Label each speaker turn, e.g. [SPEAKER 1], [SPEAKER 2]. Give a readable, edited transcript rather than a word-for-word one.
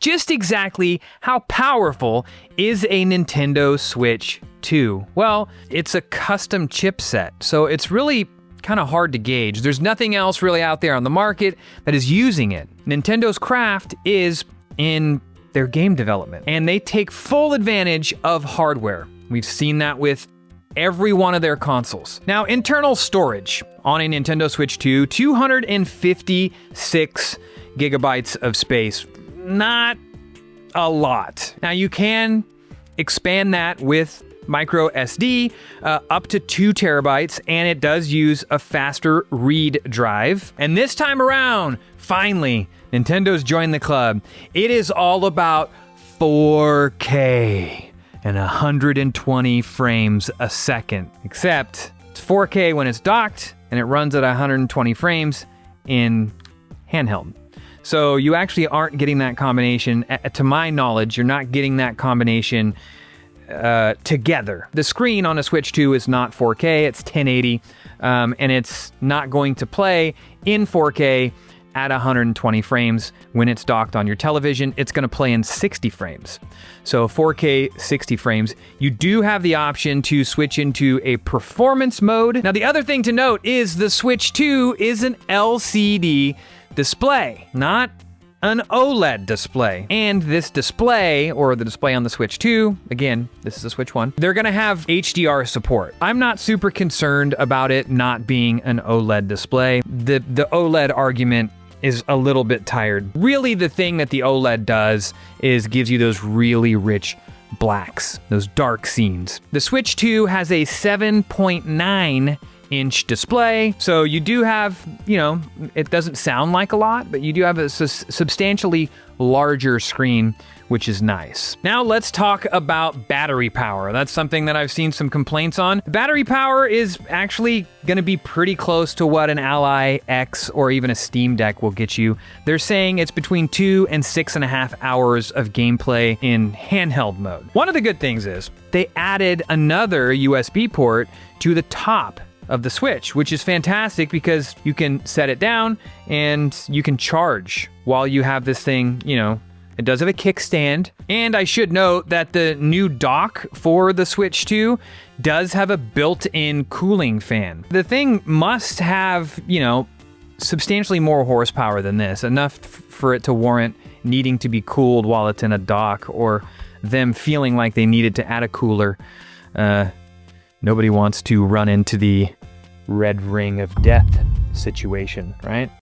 [SPEAKER 1] Just exactly how powerful is a Nintendo Switch 2? Well, it's a custom chipset, so it's really kind of hard to gauge. There's nothing else really out there on the market that is using it. Nintendo's craft is in their game development, and they take full advantage of hardware. We've seen that with every one of their consoles. Now, internal storage on a Nintendo Switch 2, 256 gigabytes of space. Not a lot. Now, you can expand that with micro SD up to 2 terabytes, and it does use a faster read drive. And this time around, finally, Nintendo's joined the club. It is all about 4K and 120 frames a second. Except it's 4K when it's docked, and it runs at 120 frames in handheld. So you actually aren't getting that combination. To my knowledge, you're not getting that combination together. The screen on a Switch 2 is not 4K, it's 1080, and it's not going to play in 4K at 120 frames. When it's docked on your television, it's going to play in 60 frames. So 4K 60 frames. You do have the option to switch into a performance mode. Now, the other thing to note is the Switch 2 is an LCD display, not an OLED display. And this display, or the display on the Switch 2, again, this is the Switch 1, they're gonna have HDR support. I'm not super concerned about it not being an OLED display. The OLED argument is a little bit tired. Really, the thing that the OLED does is gives you those really rich blacks, those dark scenes. The Switch 2 has a 7.9-inch display, so you do have, it doesn't sound like a lot, but you do have a substantially larger screen, which is nice. Now let's talk about battery power. That's something that I've seen some complaints on. Battery power is actually gonna be pretty close to what an Ally X or even a Steam Deck will get you. They're saying it's between 2 and 6.5 hours of gameplay in handheld mode. One of the good things is they added another USB port to the top of the Switch, which is fantastic because you can set it down and you can charge while you have this thing, It does have a kickstand, and I should note that the new dock for the Switch 2 does have a built-in cooling fan. The thing must have, substantially more horsepower than this, enough for it to warrant needing to be cooled while it's in a dock, or them feeling like they needed to add a cooler. Nobody wants to run into the red ring of death situation, right?